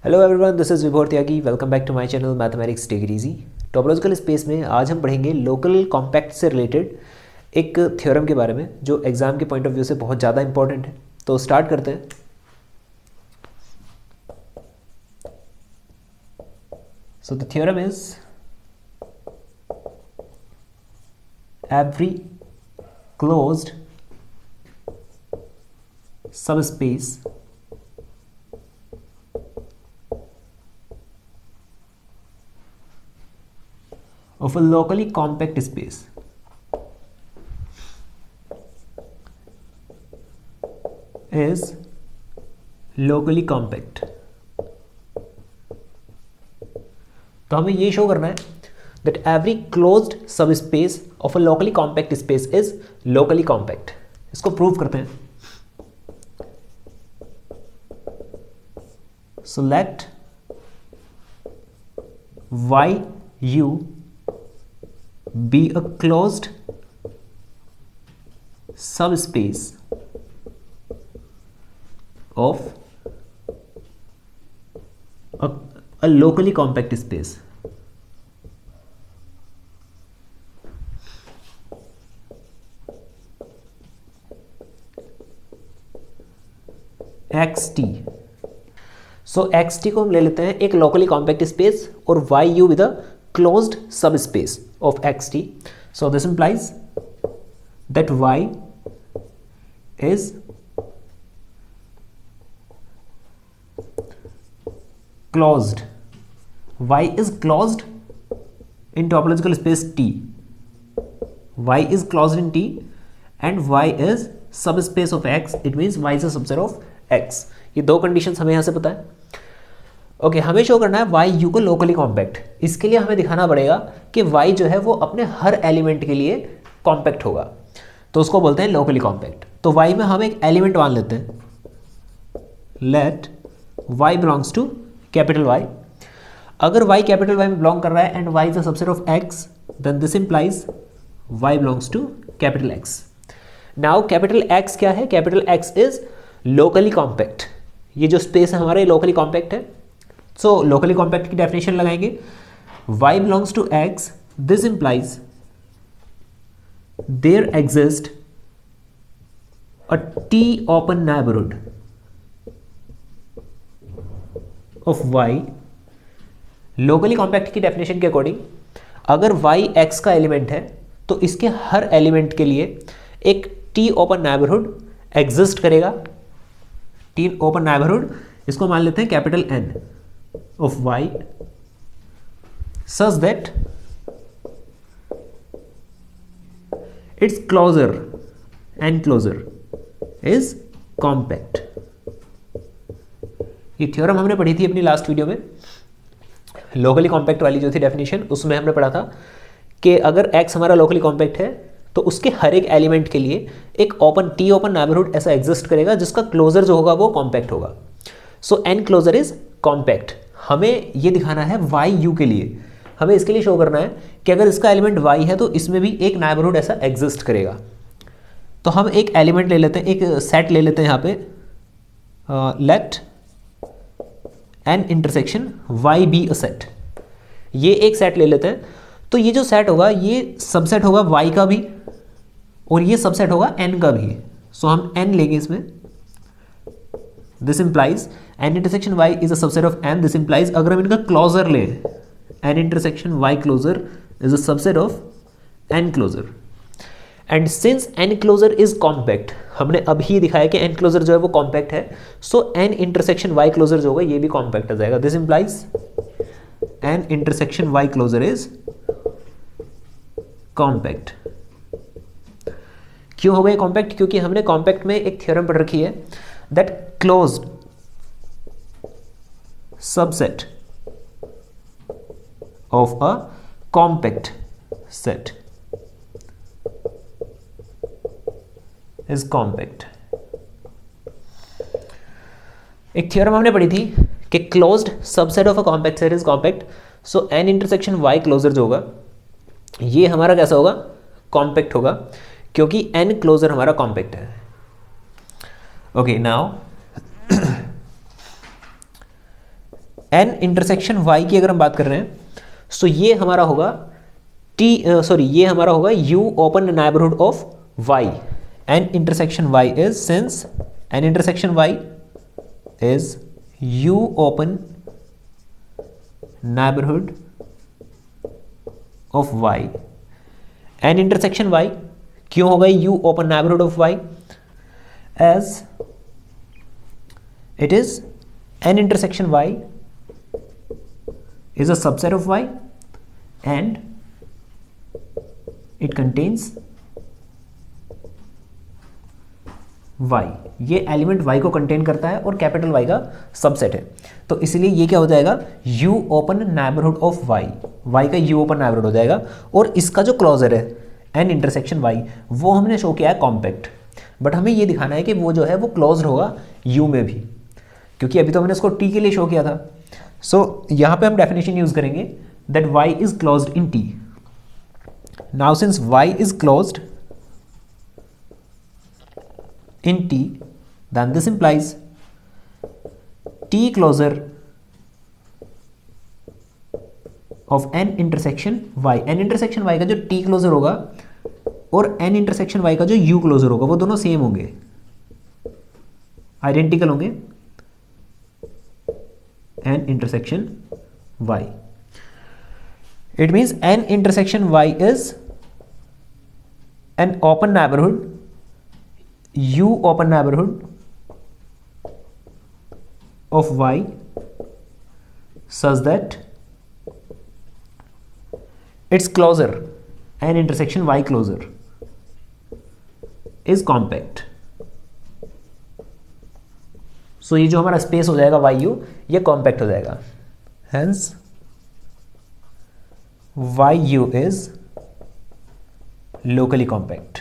Hello everyone, this is Vibhor Tyagi. Welcome back to my channel mathematics take it easy. Topological space में आज हम पढ़ेंगे local compact से related एक थ्योरम के बारे में जो एग्जाम के पॉइंट ऑफ व्यू से बहुत ज़्यादा इंपॉर्टेंट है। तो स्टार्ट करते हैं। So the theorem is every closed subspace of a locally compact space is locally compact। तो हमें ये शो करना है that every closed subspace of a locally compact space is locally compact। इसको प्रूव करते हैं। So let YU be a closed subspace of a locally compact space। XT। So XT को हम ले लेते हैं एक लोकली कॉम्पैक्ट स्पेस और YU with a closed subspace of XT। So this implies that Y is closed। Y is closed in topological space T। Y is closed in T and Y is subspace of X। It means Y is a subset of X। ये दो conditions हमें यहाँ से पता है। Okay, हमें show करना है वाई यू को लोकली कॉम्पैक्ट। इसके लिए हमें दिखाना पड़ेगा कि वाई जो है वो अपने हर एलिमेंट के लिए कॉम्पैक्ट होगा, तो उसको बोलते हैं लोकली कॉम्पैक्ट। तो वाई में हम एक एलिमेंट मान लेते हैं, let y belongs to capital Y. अगर वाई कैपिटल वाई में बिलोंग कर रहा है and y is a subset of X, then this implies y belongs to capital X. Now capital X क्या है? Capital X is locally compact. ये जो space है हमारा, ये लोकली कॉम्पैक्ट है। सो लोकली कॉम्पैक्ट की डेफिनेशन लगाएंगे, y belongs to x, this implies there exist a t open neighbourhood of y। Locally compact की डेफिनेशन के अकॉर्डिंग अगर y x का एलिमेंट है तो इसके हर एलिमेंट के लिए एक t ओपन नेबरहुड एग्जिस्ट करेगा। t ओपन नेबरहुड, इसको मान लेते हैं capital N of y, such that its closure and closure is compact। ये थ्योरम हमने पढ़ी थी अपनी लास्ट वीडियो में। लोकली कॉम्पैक्ट वाली जो थी डेफिनेशन, उसमें हमने पढ़ा था कि अगर x हमारा लोकली कॉम्पैक्ट है तो उसके हर एक एलिमेंट के लिए एक ओपन t ओपन नेबरहुड ऐसा एग्जिस्ट करेगा जिसका क्लोजर जो होगा वो कॉम्पैक्ट होगा। सो n क्लोजर इज कॉम्पैक्ट। हमें ये दिखाना है वाई यू के लिए, हमें इसके लिए शो करना है कि अगर इसका एलिमेंट वाई है तो इसमें भी एक नेबरहुड ऐसा एग्जिस्ट करेगा। तो हम एक एलिमेंट ले लेते हैं, एक सेट ले लेते हैं यहाँ पे, let n intersection y be a set. ये एक सेट ले लेते हैं। तो ये जो सेट होगा ये सबसेट होगा वाई का भी और ये सबसेट होगा एन का भी। सो हम एन लेंगे इसमें। This implies n intersection y is a subset of n। This implies अगर हम इनका क्लोजर लें, n intersection y closure is a subset of n closure. And since n closure is compact, हमने अभी दिखाया कि n क्लोजर जो है वो कॉम्पैक्ट है, so n intersection y closure जो होगा ये भी कॉम्पैक्ट आ जाएगा। This implies n intersection y closure is compact. क्यों हो गए कॉम्पैक्ट? क्योंकि हमने कॉम्पैक्ट में एक थ्योरम पढ़ रखी है that closed subset of a compact set is compact। एक थ्योरम हमने पढ़ी थी कि closed subset of a compact set is compact। So n intersection y closure जो होगा ये हमारा कैसा होगा? कॉम्पैक्ट होगा, क्योंकि n क्लोजर हमारा कॉम्पैक्ट है। Okay, now n intersection y की अगर हम बात कर रहे हैं, सो ये हमारा होगा ये हमारा होगा u open neighbourhood of y. N intersection y is, since n intersection y is u open neighbourhood of y. N intersection y क्यों होगा u open neighbourhood of y? As it is n intersection y is a subset of y and it contains y. ये element y को contain करता है और capital Y का subset है, तो इसलिए ये क्या हो जाएगा, u open neighbourhood of y. y का u ओपन नाइबरहुड हो जाएगा. और इसका जो क्लोजर है n इंटरसेक्शन y, वो हमने शो किया है कॉम्पैक्ट, बट हमें ये दिखाना है कि वो जो है वो क्लोज्ड होगा u में भी, क्योंकि अभी तो हमने इसको t के लिए शो किया था. सो यहाँ पे हम डेफिनेशन यूज करेंगे that y is closed in t. Now since y is closed in t, then this implies t closure of n intersection y. n intersection y का जो t closure होगा और n intersection y का जो u closure होगा, वो दोनों same होंगे, आइडेंटिकल होंगे. n intersection y, it means n intersection y is an open neighborhood, u open neighborhood of y such that its closure, n intersection y closure, is compact. सो ये जो हमारा space हो जाएगा वाई यू, ये compact हो जाएगा. Hence why you is locally compact.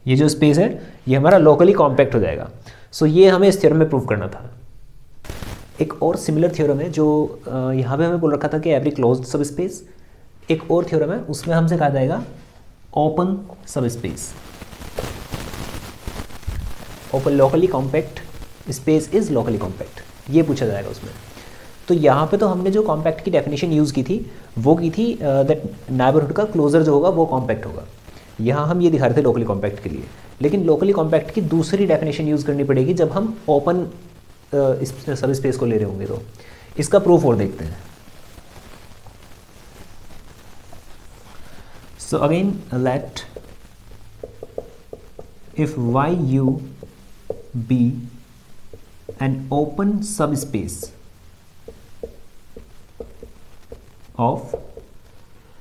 ये जो स्पेस है ये हमारा लोकली कॉम्पैक्ट हो जाएगा. सो ये हमें इस थ्योरम में प्रूव करना था. एक और सिमिलर थ्योरम है जो यहाँ पे हमें बोल रखा था कि एवरी क्लोज्ड सब स्पेस. एक और थ्योरम है उसमें हमसे कहा जाएगा ओपन सब space. Open locally compact space is locally compact, ये पूछा जाएगा उसमें. तो यहाँ पे तो हमने जो कॉम्पैक्ट की डेफिनेशन यूज़ की थी वो की थी दैट नाइबरहुड का क्लोजर जो होगा वो कॉम्पैक्ट होगा. यहाँ हम ये दिखा रहे थे लोकली कॉम्पैक्ट के लिए, लेकिन लोकली कॉम्पैक्ट की दूसरी डेफिनेशन यूज़ करनी पड़ेगी जब हम ओपन सब स्पेस को ले रहे होंगे. तो इसका प्रूफ और देखते हैं. So again let if why you be an open subspace of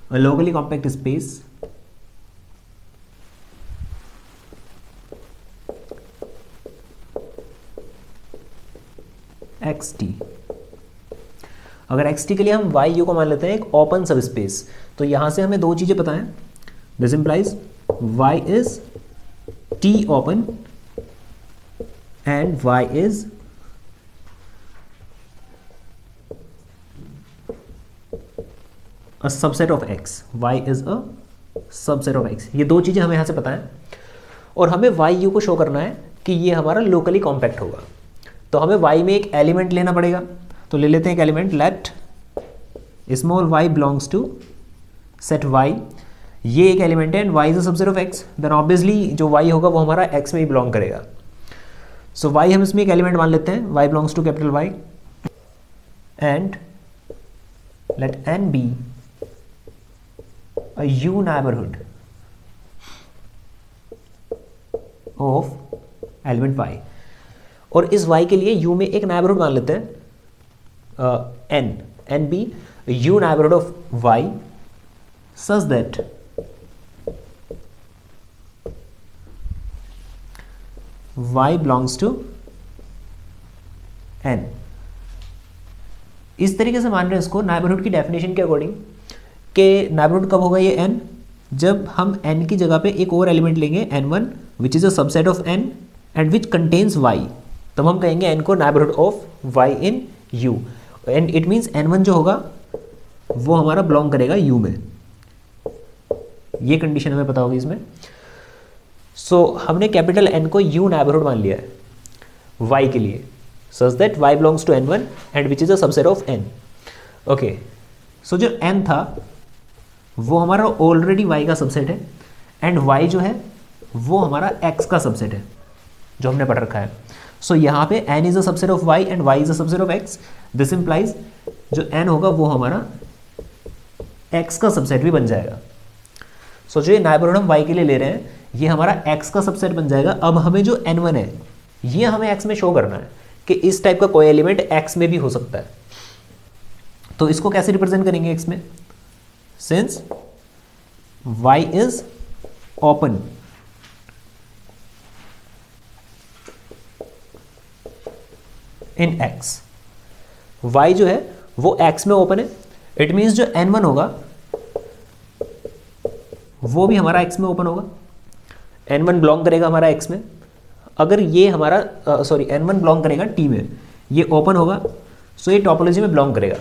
a locally compact space xt. अगर xt के लिए हम वाई यू को मान लेते हैं एक ओपन सब स्पेस, तो यहां से हमें दो चीजें पता हैं. This implies y is t open and y is a subset of x. y is a subset of x. ये दो चीज़ें हमें यहाँ से पता है और हमें y u को शो करना है कि ये हमारा लोकली कॉम्पैक्ट होगा. तो हमें y में एक एलिमेंट लेना पड़ेगा. तो ले लेते हैं एक element, let small y belongs to set y. ये एक एलिमेंट है and y is a subset of x. Then obviously जो y होगा वो हमारा x में ही बिलोंग करेगा. सो y हम इसमें एक एलिमेंट मान लेते हैं, y belongs to capital Y and let n be a u neighbourhood of element y. और इस y के लिए u में एक नाइबरहुड मान लेते हैं n be u neighbourhood of y such that y belongs to n. इस तरीके से मान रहे हैं इसको नाइबरहुड की डेफिनेशन के अकॉर्डिंग कि नाइबरहुड कब होगा ये n, जब हम n की जगह पे एक और एलिमेंट लेंगे n1 which is a subset of n and which contains y. तब हम कहेंगे n को neighbourhood of y in u and it means n1 जो होगा वो हमारा बिलोंग करेगा u में. ये कंडीशन हमें पता होगी इसमें. सो हमने कैपिटल N को U नाइबरहुड मान लिया है. y के लिए, such that y belongs to n1 and which is a subset of n। Okay, so जो n था वो हमारा ऑलरेडी y का सबसेट है एंड y जो है वो हमारा x का सबसेट है जो हमने पढ़ रखा है। सो यहाँ पे n is a subset of y and y is a subset of x। This implies जो n होगा वो हमारा x का सबसेट भी बन जाएगा। सो जो ये नेबरहुड हम y के लिए ले रहे हैं ये हमारा x का सबसेट बन जाएगा। अब हमें जो n1 है ये हमें x में शो करना है कि इस टाइप का कोई एलिमेंट x में भी हो सकता है। तो इसको कैसे रिप्रेजेंट करेंगे x में? Since y is open in x, y जो है वो x में ओपन है, इट मीन्स जो n1 होगा वो भी हमारा x में ओपन होगा। n1 बिलोंग करेगा हमारा x में, अगर ये हमारा n1 बिलोंग करेगा t में, ये ओपन होगा, सो ये टोपोलॉजी में बिलोंग करेगा।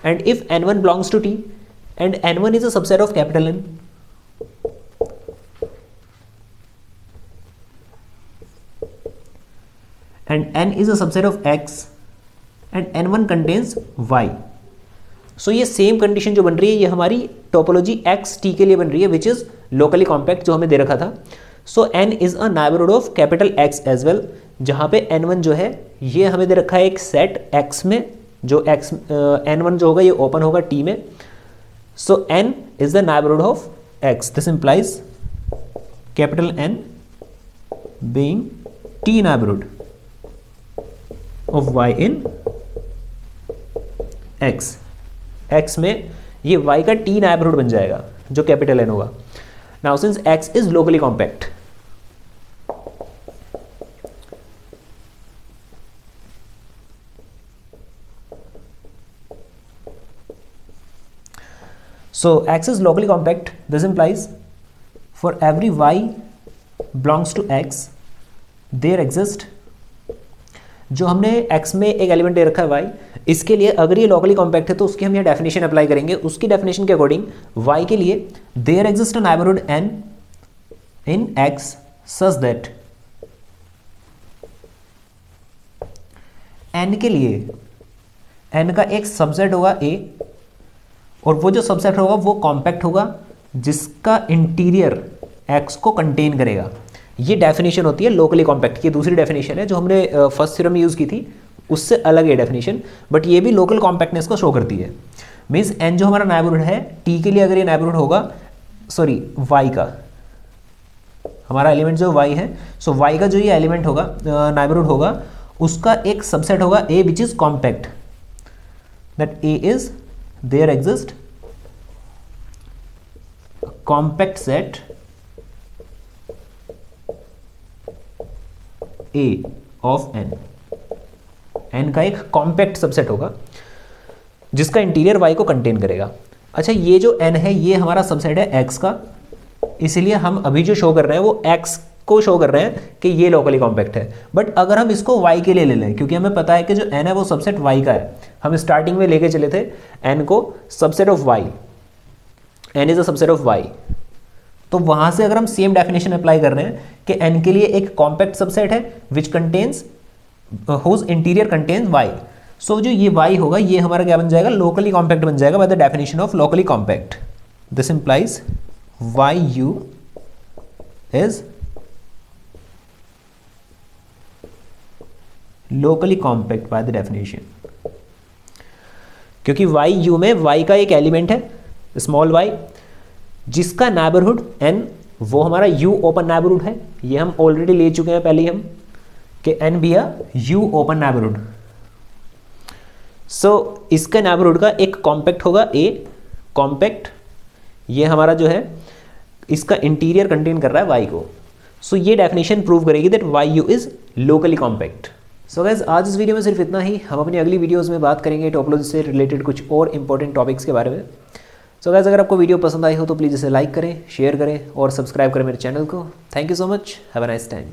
And if n1 belongs to t and n1 is a subset of capital N, and n is a subset of x and n1 contains y। सो ये same condition जो बन रही है ये हमारी टोपोलॉजी x t के लिए बन रही है विच इज लोकली कॉम्पैक्ट जो हमें दे रखा था। So n is a neighbourhood of capital x as well, जहाँ पे n1 जो है ये हमें दे रखा है एक सेट x में, जो x n1 जो होगा ये ओपन होगा t में। सो n is the neighbourhood of x। This implies capital N being t neighborhood of y in x। x में ये y का t neighborhood बन जाएगा जो कैपिटल N होगा। Now since x is locally compact, so x is locally compact, this implies for every y belongs to x there exist, जो हमने x में एक एलिमेंट दे रखा है y, इसके लिए अगर ये लोकली कॉम्पैक्ट है तो उसकी हम ये डेफिनेशन अप्लाई करेंगे। उसकी डेफिनेशन के अकॉर्डिंग y के लिए there exist a neighbourhood n in x such that n के लिए n का एक सबसेट होगा a, और वो जो सबसेट होगा वो कॉम्पैक्ट होगा जिसका इंटीरियर x को कंटेन करेगा। ये डेफिनेशन होती है लोकली कॉम्पैक्ट की। दूसरी डेफिनेशन है जो हमने फर्स्ट थ्योरम में यूज़ की थी उससे अलग है डेफिनेशन, बट ये भी लोकल कॉम्पैक्टनेस को शो करती है। मीन्स n जो हमारा नेबरहुड है t के लिए अगर ये नेबरहुड होगा, सॉरी y का हमारा एलिमेंट जो y है, सो y का जो ये एलिमेंट होगा नेबरहुड होगा उसका एक सबसेट होगा a which is compact, that a is there exist compact set a of n का एक कॉम्पैक्ट सबसेट होगा जिसका इंटीरियर y को कंटेन करेगा। अच्छा, ये जो n है ये हमारा सबसेट है x का, इसलिए हम अभी जो शो कर रहे हैं वो x को शो कर रहे हैं कि ये लोकली कॉम्पैक्ट है। बट अगर हम इसको y के लिए ले लें, क्योंकि हमें पता है कि जो n है वो सबसेट y का है, हम स्टार्टिंग में लेके चले थे n को subset of y, n is a subset of y, तो वहां से अगर हम सेम डेफिनेशन अप्लाई कर रहे हैं कि n के लिए एक कॉम्पैक्ट सबसेट है which contains whose interior contains y, सो जो ये y होगा ये हमारा क्या बन जाएगा? लोकली कॉम्पैक्ट बन जाएगा by the definition of locally compact. This implies yu is locally compact by the definition, क्योंकि yu में y का एक एलिमेंट है स्मॉल y जिसका नेबरहुड n, वो हमारा u ओपन नेबरहुड है। ये हम ऑलरेडी ले चुके हैं पहले हम कि n भी u ओपन नेबरहुड। सो इसका नेबरहुड का एक कॉम्पैक्ट होगा a कॉम्पैक्ट, ये हमारा जो है इसका इंटीरियर कंटेन कर रहा है y को। सो ये डेफिनेशन प्रूव करेगी that yu is locally compact. So guys, आज इस वीडियो में सिर्फ इतना ही। हम अपनी अगली वीडियोस में बात करेंगे टोपोलॉजी से रिलेटेड कुछ और इंपॉर्टेंट टॉपिक्स के बारे में। सो गाइस, अगर आपको वीडियो पसंद आई हो तो प्लीज़ इसे लाइक करें, शेयर करें और सब्सक्राइब करें मेरे चैनल को। Thank you so much, have a nice time.